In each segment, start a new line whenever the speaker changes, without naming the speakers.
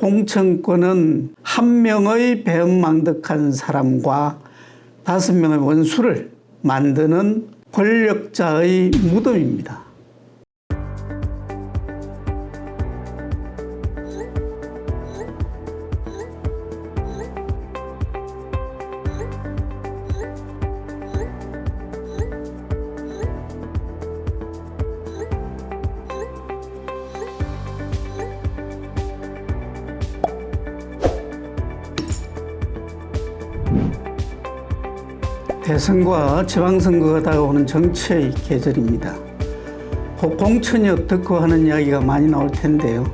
공천권은 한 명의 배은망덕한 사람과 5명의 원수를 만드는 권력자의 무덤입니다. 대선과 지방선거가 다가오는 정치의 계절입니다. 곧 공천이 어떻고 하는 이야기가 많이 나올 텐데요.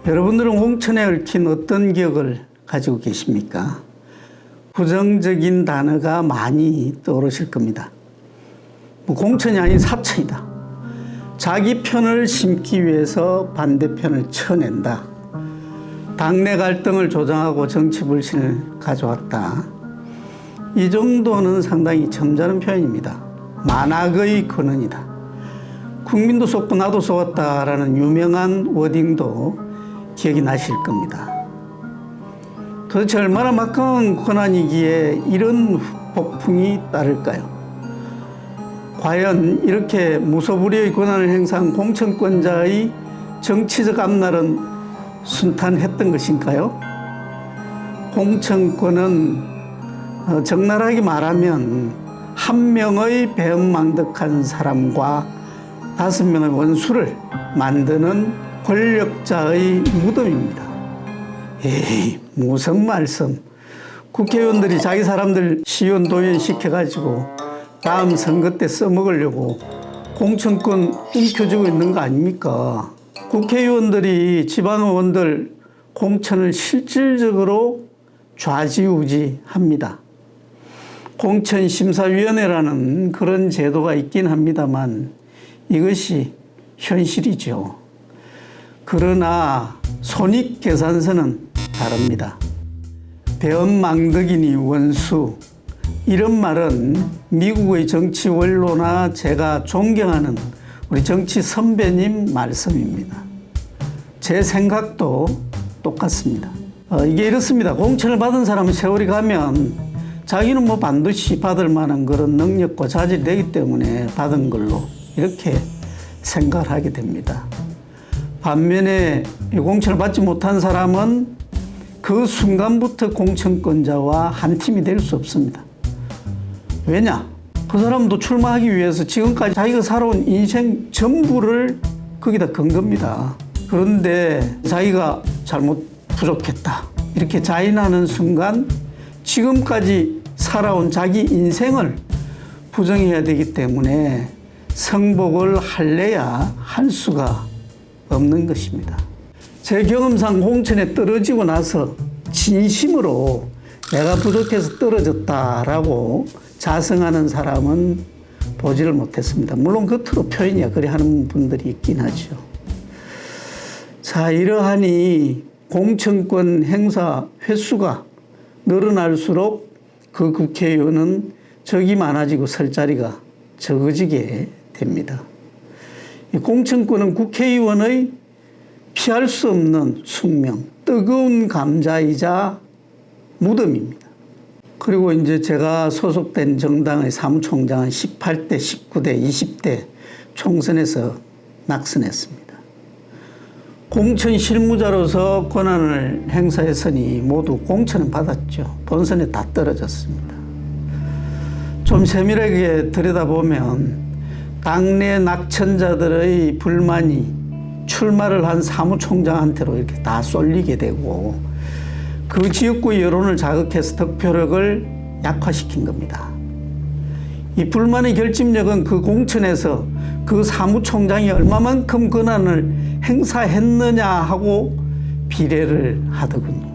여러분들은 공천에 얽힌 어떤 기억을 가지고 계십니까? 부정적인 단어가 많이 떠오르실 겁니다. 공천이 아닌 사천이다. 자기 편을 심기 위해서 반대편을 쳐낸다. 당내 갈등을 조장하고 정치 불신을 가져왔다. 이 정도는 상당히 점잖은 표현입니다. 만악의 근원이다. 국민도 속고 나도 속았다라는 유명한 워딩도 기억이 나실 겁니다. 도대체 얼마나 막강한 권한이기에 이런 폭풍이 따를까요? 과연 이렇게 무소불위의 권한을 행사한 공천권자의 정치적 앞날은 순탄했던 것인가요? 공천권은 적나라하게 말하면 한 명의 배은망덕한 사람과 5명의 원수를 만드는 권력자의 무덤입니다. 에이, 무슨 말씀. 국회의원들이 자기 사람들 시의원 도의원 시켜가지고 다음 선거 때 써먹으려고 공천권 움켜쥐고 있는 거 아닙니까? 국회의원들이 지방의원들 공천을 실질적으로 좌지우지합니다. 공천심사위원회라는 그런 제도가 있긴 합니다만 이것이 현실이죠. 그러나 손익계산서는 다릅니다. 배은망덕이니 원수, 이런 말은 미국의 정치 원로나 제가 존경하는 우리 정치 선배님 말씀입니다. 제 생각도 똑같습니다. 이게 이렇습니다. 공천을 받은 사람은 세월이 가면 자기는 반드시 받을 만한 그런 능력과 자질이 되기 때문에 받은 걸로 이렇게 생각을 하게 됩니다. 반면에 공천을 받지 못한 사람은 그 순간부터 공천권자와 한 팀이 될 수 없습니다. 왜냐? 그 사람도 출마하기 위해서 지금까지 자기가 살아온 인생 전부를 거기다 건 겁니다. 그런데 자기가 부족했다 이렇게 자인하는 순간 지금까지 살아온 자기 인생을 부정해야 되기 때문에 성복을 할래야 할 수가 없는 것입니다. 제 경험상 공천에 떨어지고 나서 진심으로 내가 부족해서 떨어졌다라고 자성하는 사람은 보지를 못했습니다. 물론 겉으로 표현이야 그래 하는 분들이 있긴 하죠. 자, 이러하니 공천권 행사 횟수가 늘어날수록 그 국회의원은 적이 많아지고 설 자리가 적어지게 됩니다. 이 공천권은 국회의원의 피할 수 없는 숙명, 뜨거운 감자이자 무덤입니다. 그리고 이제 제가 소속된 정당의 사무총장은 18대, 19대, 20대 총선에서 낙선했습니다. 공천 실무자로서 권한을 행사했으니 모두 공천은 받았죠. 본선에 다 떨어졌습니다. 좀 세밀하게 들여다보면 당내 낙천자들의 불만이 출마를 한 사무총장한테로 이렇게 다 쏠리게 되고 그 지역구 여론을 자극해서 득표력을 약화시킨 겁니다. 이 불만의 결집력은 그 공천에서 그 사무총장이 얼마만큼 권한을 행사했느냐 하고 비례를 하더군요.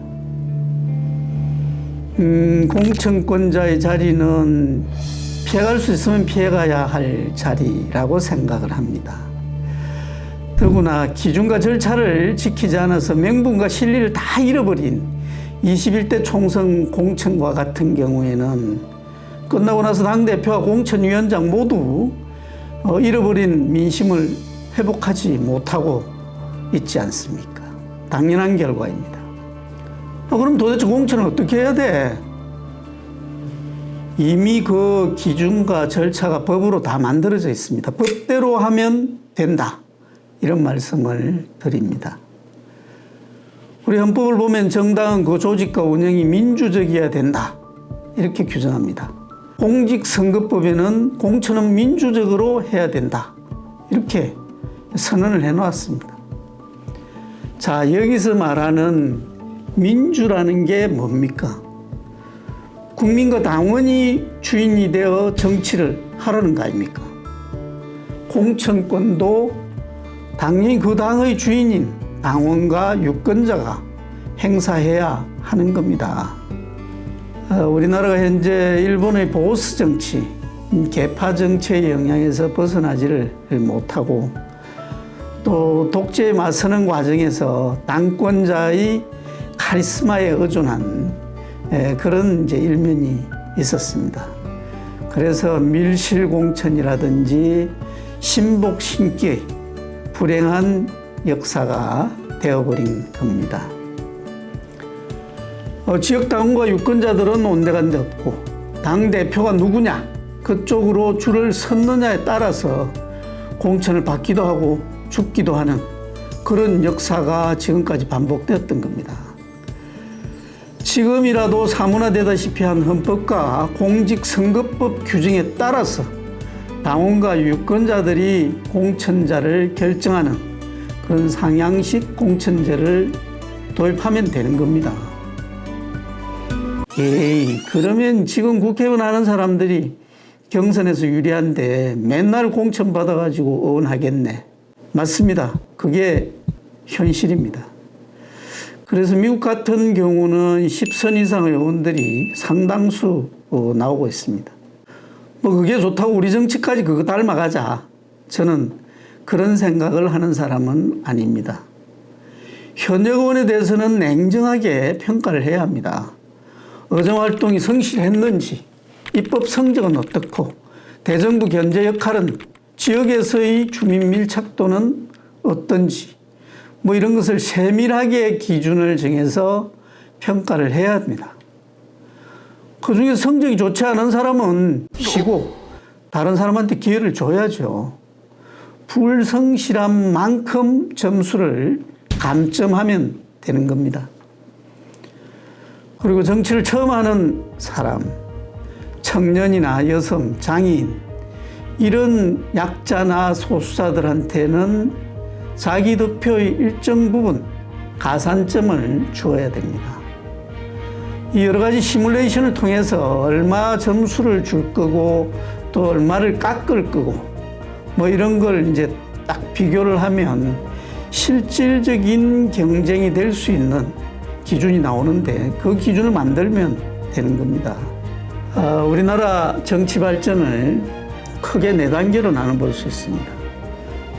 공천권자의 자리는 피해갈 수 있으면 피해가야 할 자리라고 생각을 합니다. 더구나 기준과 절차를 지키지 않아서 명분과 실리를 다 잃어버린 21대 총선 공천과 같은 경우에는 끝나고 나서 당대표와 공천위원장 모두 잃어버린 민심을 회복하지 못하고 있지 않습니까? 당연한 결과입니다. 그럼 도대체 공천을 어떻게 해야 돼? 이미 그 기준과 절차가 법으로 다 만들어져 있습니다. 법대로 하면 된다. 이런 말씀을 드립니다. 우리 헌법을 보면 정당은 그 조직과 운영이 민주적이어야 된다. 이렇게 규정합니다. 공직선거법에는 공천은 민주적으로 해야 된다. 이렇게 선언을 해놓았습니다. 자, 여기서 말하는 민주라는 게 뭡니까? 국민과 당원이 주인이 되어 정치를 하라는 거 아닙니까? 공천권도 당연히 그 당의 주인인 당원과 유권자가 행사해야 하는 겁니다. 우리나라가 현재 일본의 보수 정치, 계파 정치의 영향에서 벗어나지를 못하고 또 독재에 맞서는 과정에서 당권자의 카리스마에 의존한 그런 이제 일면이 있었습니다. 그래서 밀실공천이라든지 신복신기의 불행한 역사가 되어버린 겁니다. 지역당원과 유권자들은 온데간데 없고 당대표가 누구냐 그쪽으로 줄을 섰느냐에 따라서 공천을 받기도 하고 죽기도 하는 그런 역사가 지금까지 반복되었던 겁니다. 지금이라도 사문화되다시피 한 헌법과 공직선거법 규정에 따라서 당원과 유권자들이 공천자를 결정하는 그런 상향식 공천제를 도입하면 되는 겁니다. 그러면 지금 국회의원 하는 사람들이 경선에서 유리한데 맨날 공천 받아가지고 의원하겠네. 맞습니다. 그게 현실입니다. 그래서 미국 같은 경우는 10선 이상의 의원들이 상당수 나오고 있습니다. 그게 좋다고 우리 정치까지 그거 닮아가자. 저는 그런 생각을 하는 사람은 아닙니다. 현역 의원에 대해서는 냉정하게 평가를 해야 합니다. 의정활동이 성실했는지, 입법 성적은 어떻고, 대정부 견제 역할은 지역에서의 주민 밀착도는 어떤지, 이런 것을 세밀하게 기준을 정해서 평가를 해야 합니다. 그 중에 성적이 좋지 않은 사람은 쉬고 다른 사람한테 기회를 줘야죠. 불성실한 만큼 점수를 감점하면 되는 겁니다. 그리고 정치를 처음 하는 사람, 청년이나 여성, 장애인 이런 약자나 소수자들한테는 자기 득표의 일정 부분 가산점을 주어야 됩니다. 이 여러 가지 시뮬레이션을 통해서 얼마 점수를 줄 거고 또 얼마를 깎을 거고 이런 걸 이제 딱 비교를 하면 실질적인 경쟁이 될 수 있는 기준이 나오는데 그 기준을 만들면 되는 겁니다. 우리나라 정치 발전을 크게 4단계로 나눠볼 수 있습니다.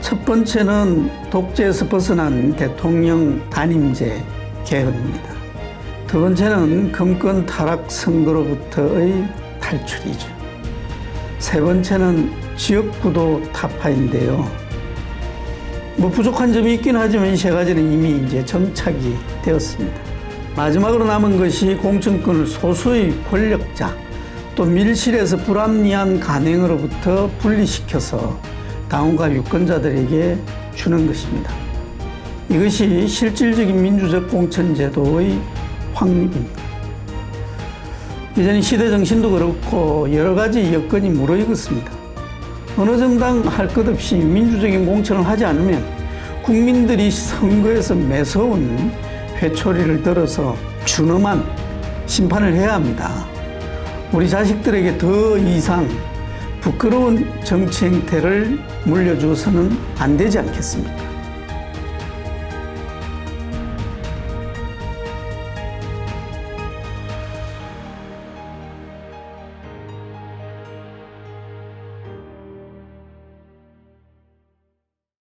첫 번째는 독재에서 벗어난 대통령 단임제 개헌입니다. 두 번째는 금권 타락 선거로부터의 탈출이죠. 세 번째는 지역구도 타파인데요. 부족한 점이 있긴 하지만 이 세 가지는 이미 이제 정착이 되었습니다. 마지막으로 남은 것이 공천권을 소수의 권력자 또 밀실에서 불합리한 간행으로부터 분리시켜서 당원과 유권자들에게 주는 것입니다. 이것이 실질적인 민주적 공천제도의 확립입니다. 이제는 시대 정신도 그렇고 여러 가지 여건이 무르익었습니다. 어느 정당 할 것 없이 민주적인 공천을 하지 않으면 국민들이 선거에서 매서운 회초리를 들어서 준엄한 심판을 해야 합니다. 우리 자식들에게 더 이상 부끄러운 정치 행태를 물려주어서는 안 되지 않겠습니까?